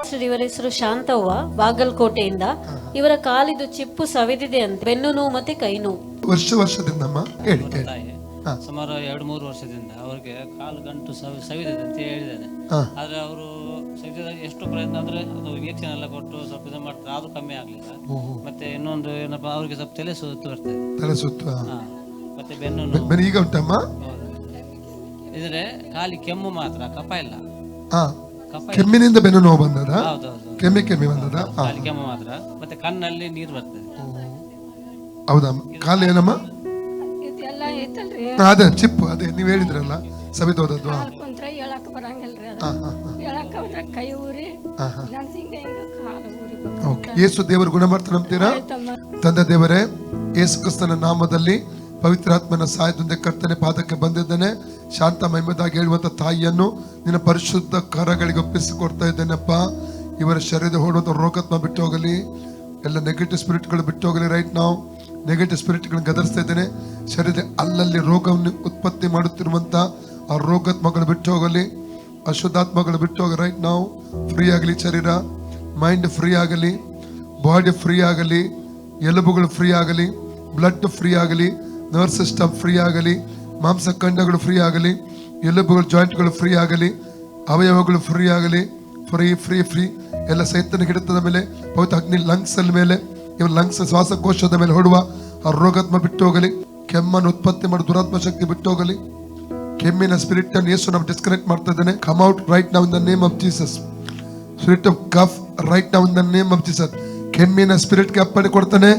Doctor ಇವರ ಹೆಸರು ಶಾಂತವ್ವ, ಬಾಗಲಕೋಟೆಯಿಂದ. ಇವರ ಕಾಲಿದು ಚಿಪ್ಪು ಸವಿದಿದೆ ಅಂತ, ಬೆನ್ನು ನೋವು ಮತ್ತೆ ಕೈ ನೋವು. ವರ್ಷದಿಂದಮ್ಮ ಹೇಳಿ ತಾಯಿ ಸುಮಾರು 2-3 ವರ್ಷದಿಂದ ಅವ್ರಿಗೆ ಕಾಲು ಗಂಟು ಸವಿದಿದೆ ಅಂತ ಹೇಳಿದ್ದಾರೆ. ಆದ್ರೆ ಅವರು ಸವಿದಾಗ ಎಷ್ಟು ಪ್ರಯತ್ನ ಅಂದ್ರೆ ಅದು ಇಂಜೆಕ್ಷನ್ ಎಲ್ಲ ಕೊಟ್ಟು ಸ್ವಲ್ಪ ಇದು ಮಾಡ್ತಾರೆ, ಅದು ಕಮ್ಮಿ ಆಗ್ಲಿಲ್ಲ. ಮತ್ತೆ ಇನ್ನೊಂದು ಏನಪ್ಪಾ, ಅವ್ರಿಗೆ ಸ್ವಲ್ಪ ತಲೆ ಸುತ್ತು ಬರ್ತದೆ, ತಲೆ ಸುತ್ತು, ಮತ್ತೆ ಬೆನ್ನು ನೋವು. ಈಗ ಉಂಟಮ್ಮ? ಇದ್ರೆ ಖಾಲಿ ಕೆಮ್ಮು ಮಾತ್ರ, ಕಫ ಇಲ್ಲ. ಕೆಮ್ಮಿನಿಂದ ಬೆನ್ನು ನೋವು ಬಂದದ? ಹೌದೌದು, ಕೆಮ್ಮಿ ಬಂದದ? ಖಾಲಿ ಕೆಮ್ಮು ಮಾತ್ರ, ಮತ್ತೆ ಕಣ್ಣಲ್ಲಿ ನೀರು ಬರ್ತದೆ. ಹೌದಾ? ಕಾಲು ಏನಮ್ಮ? ಅದೇ ಚಿಪ್ಪು, ಅದೇ ನೀವು ಹೇಳಿದ್ರಲ್ಲ ಸವಿದೋದದ್ದು. ಯೇಸು ದೇವರು ಗುಣಮರ್ತ ನಂಬ್ತೀರಾ? ತಂದೆ ದೇವರೇ, ಯೇಸು ಕ್ರಿಸ್ತನ ನಾಮದಲ್ಲಿ ಪವಿತ್ರಾತ್ಮನ ಸಹಾಯದಿಂದ ಕರ್ತನೆ ಪಾದಕ್ಕೆ ಬಂದಿದ್ದೇನೆ. ಶಾಂತ ಮಹಿಮದಾಗಿ ಹೇಳುವಂತ ತಾಯಿಯನ್ನು ನಿನ್ನ ಪರಿಶುದ್ಧ ಕರಗಳಿಗೆ ಒಪ್ಪಿಸಿಕೊಡ್ತಾ ಇದ್ದೇನೆಪ್ಪ. ಇವರ ಶರೀರದ ಹೊಡುವಂತ ರೋಗಾತ್ಮ ಬಿಟ್ಟು ಹೋಗಲಿ, ಎಲ್ಲ ನೆಗೆಟಿವ್ ಸ್ಪಿರಿಟ್ಗಳು ಬಿಟ್ಟು ಹೋಗಲಿ. ರೈಟ್ ನಾವು ನೆಗೆಟಿವ್ ಸ್ಪಿರಿಟ್ಗಳನ್ನ ಗದರಿಸ್ತಾ ಇದ್ದೇನೆ. ಶರೀರದ ಅಲ್ಲಲ್ಲಿ ರೋಗವನ್ನು ಉತ್ಪತ್ತಿ ಮಾಡುತ್ತಿರುವಂತ ಆ ರೋಗಾತ್ಮಗಳು ಬಿಟ್ಟು ಹೋಗಲಿ, ಅಶುದ್ಧಾತ್ಮಗಳು ಬಿಟ್ಟು ಹೋಗಲಿ. ರೈಟ್ ನಾವು ಫ್ರೀ ಆಗಲಿ, ಶರೀರ ಮೈಂಡ್ ಫ್ರೀ ಆಗಲಿ, ಬಾಡಿ ಫ್ರೀ ಆಗಲಿ, ಎಲುಬುಗಳು ಫ್ರೀ ಆಗಲಿ, ಬ್ಲಡ್ ಫ್ರೀ ಆಗಲಿ, ನರ್ವ್ ಸಿಸ್ಟಮ್ ಫ್ರೀ ಆಗಲಿ, ಮಾಂಸಖಂಡಗಳು ಫ್ರೀ ಆಗಲಿ, ಎಲುಬುಗಳು ಜಾಯಿಂಟ್ಗಳು ಫ್ರೀ ಆಗಲಿ, ಅವಯವಗಳು ಫ್ರೀ ಆಗಲಿ. ಫ್ರೀ ಫ್ರೀ ಫ್ರೀ ಎಲ್ಲ ಸೈತನ ಹಿಡಿತದ ಮೇಲೆ ಪವಿತ್ರ ಅಗ್ನಿ ಲಂಗ್ಸ್ ಅಲ್ಲಿ ಮೇಲೆ, ಇವ ಲಂಗ್ಸ್ ಶ್ವಾಸಕೋಶದ ಮೇಲೆ ಹೊಡುವ ಆ ರೋಗಾತ್ಮ ಬಿಟ್ಟು ಹೋಗಲಿ. ಕೆಮ್ಮನ್ನು ಉತ್ಪತ್ತಿ ಮಾಡಿ ದುರಾತ್ಮ ಶಕ್ತಿ ಬಿಟ್ಟು ಹೋಗಲಿ. ಕೆಮ್ಮಿನ ಸ್ಪಿರಿಟ್ ಅನ್ನು ಯೇಸು ನಾವು ಡಿಸ್ಕನೆಕ್ಟ್ ಮಾಡ್ತಾ ಇದ್ದೇನೆ. Come out right now in the name of Jesus. Spirit of cough right now in the name of Jesus. ಕೆಮ್ಮಿನ ಸ್ಪಿರಿಟ್ಗೆ ಅಪ್ಪಣೆ ಕೊಡ್ತಾನೆ.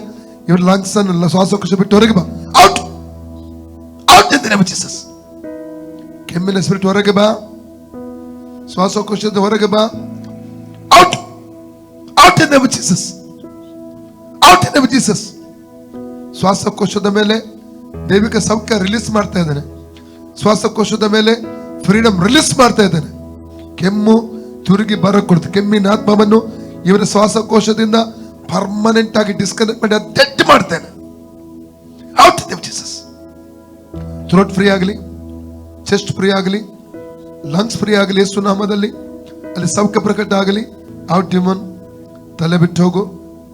ಇವ್ರ ಲಂಗ್ಸ್ ಅನ್ನು ಶ್ವಾಸಕೋಶ ಬಿಟ್ಟು ಹೊರಗೆ ಬಾ. Out out in the name of Jesus. ಕೆಮ್ಮಿನ ಸ್ಪಿರಿಟ್ ಹೊರಗೆ ಬಾ, ಶ್ವಾಸಕೋಶದ ಹೊರಗೆ ಬಾ. Out out in the name of Jesus. Out in the name of Jesus. ಶ್ವಾಸಕೋಶದ ಮೇಲೆ ದೈವಿಕ ಸೌಖ್ಯ ರಿಲೀಸ್ ಮಾಡ್ತಾ ಇದ್ದಾನೆ. ಶ್ವಾಸಕೋಶದ ಮೇಲೆ ಫ್ರೀಡಮ್ ರಿಲೀಸ್ ಮಾಡ್ತಾ ಇದ್ದಾನೆ. ಕೆಮ್ಮು ತಿರುಗಿ ಬರ ಕೊಡುತ್ತೆ. ಕೆಮ್ಮಿನ ಆತ್ಮವನ್ನು ಇವರ ಶ್ವಾಸಕೋಶದಿಂದ ಪರ್ಮನೆಂಟ್ ಆಗಿ ಡಿಸ್ಕನೆಕ್ಟ್ ಮಾಡಿ ಡೆಡ್ ಮಾಡ್ತೇನೆ. Out in Jesus. Throat free ಆಗಲಿ, ಚೆಸ್ಟ್ ಫ್ರೀ ಆಗಲಿ, ಲಂಗ್ಸ್ ಫ್ರೀ ಆಗಲಿ. ಯೇಸು ನಾಮದಲ್ಲಿ ಅಲ್ಲಿ ಸೌಖ್ಯ ಪ್ರಕಟ ಆಗಲಿ. Out demon. ತಲೆ ಬಿಟ್ಟು ಹೋಗು,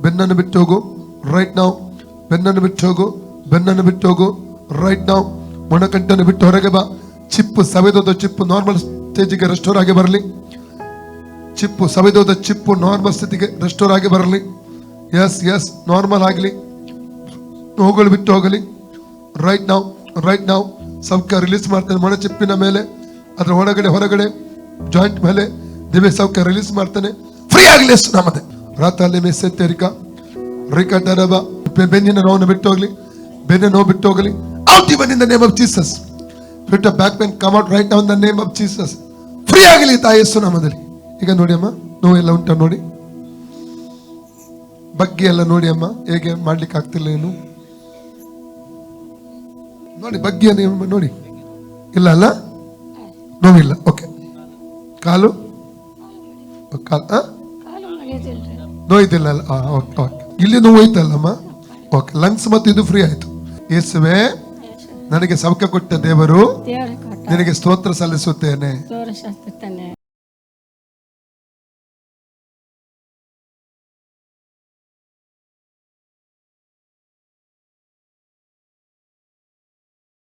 ಬೆನ್ನನ್ನು ಬಿಟ್ಟು ಹೋಗು. ರೈಟ್ ನಾವು ಬೆನ್ನನ್ನು ಬಿಟ್ಟು ಹೋಗು, ಬೆನ್ನನ್ನು ಬಿಟ್ಟು ಹೋಗು. ರೈಟ್ ನಾವು ಮೊಣಕಂಟನ್ನು ಬಿಟ್ಟು ಹೊರಗೆ ಬಾ. ಚಿಪ್ಪು ಸವೆದೋದ ಚಿಪ್ಪು ನಾರ್ಮಲ್ ಸ್ಟೇಜಿಗೆ ರೆಸ್ಟೋರ್ ಆಗಿ ಬರಲಿ. ಚಿಪ್ಪು ಸವೆದೋದ ಚಿಪ್ಪು ನಾರ್ಮಲ್ ಸ್ಥಿತಿಗೆ ರೆಸ್ಟೋರ್ ಆಗಿ ಬರಲಿ. ಎಸ್ ಎಸ್ ನಾರ್ಮಲ್ ಆಗಲಿ. ನೋವುಗಳು ಬಿಟ್ಟು ಹೋಗಲಿ. ರೈಟ್ ನಾವು ಸೌಖ್ಯ ರಿಲೀಸ್ ಮಾಡ್ತೇನೆ. ಮೊಣ ಚಿಪ್ಪಿನ ಮೇಲೆ, ಅದರ ಒಳಗಡೆ ಹೊರಗಡೆ ಜಾಯಿಂಟ್ ಮೇಲೆ ದಿವ್ಯ ಸೌಖ್ಯ ರಿಲೀಸ್ ಮಾಡ್ತಾನೆ. ಫ್ರೀ ಆಗಲಿ ಎಷ್ಟು ನಮ್ಮದೆ. ರಾತ್ರಿ ಮೆಸ್ಸೆತ್ತರಿಕ ರಿಕಟರಬ. ಬೆನ್ನಿನ ನೋವನ್ನು ಬಿಟ್ಟು ಹೋಗಲಿ, ಬೆನ್ನ ನೋವು ಬಿಟ್ಟು ಹೋಗಲಿ. Out even in the name of Jesus. Fit of back pain come out right now in the name of Jesus. Free ಆಗಲಿ ತಾಯಿ ಯೇಸು ನಾಮದಲ್ಲಿ. ಈಗ ನೋಡಿ ಅಮ್ಮ, ನೋವೆಲ್ಲ ಉಂಟ ನೋಡಿ, ಬಗ್ಗೆ ಎಲ್ಲ ನೋಡಿ ಅಮ್ಮ, ಹೇಗೆ ಮಾಡ್ಲಿಕ್ಕೆ ಆಗ್ತಿಲ್ಲ ಏನು ನೋಡಿ. ಬಗ್ಗೆ ನೋಡಿ, ಇಲ್ಲ ಅಲ್ಲ, ನೋವಿಲ್ಲ. ಓಕೆ. ಕಾಲು ನೋಯ್ತಿಲ್ಲ ಅಲ್ಲ? ಓಕೆ. ಇಲ್ಲಿ ನೋವು ಹೋಯ್ತಲ್ಲಮ್ಮ? ಓಕೆ. ಲಂಗ್ಸ್ ಮತ್ತು ಇದು ಫ್ರೀ ಆಯ್ತು. ಯೇಸುವೆ, ನನಗೆ ಸೌಖ್ಯ ಕೊಟ್ಟ ದೇವರು ನಿನಗೆ ಸ್ತೋತ್ರ ಸಲ್ಲಿಸುತ್ತೇನೆ.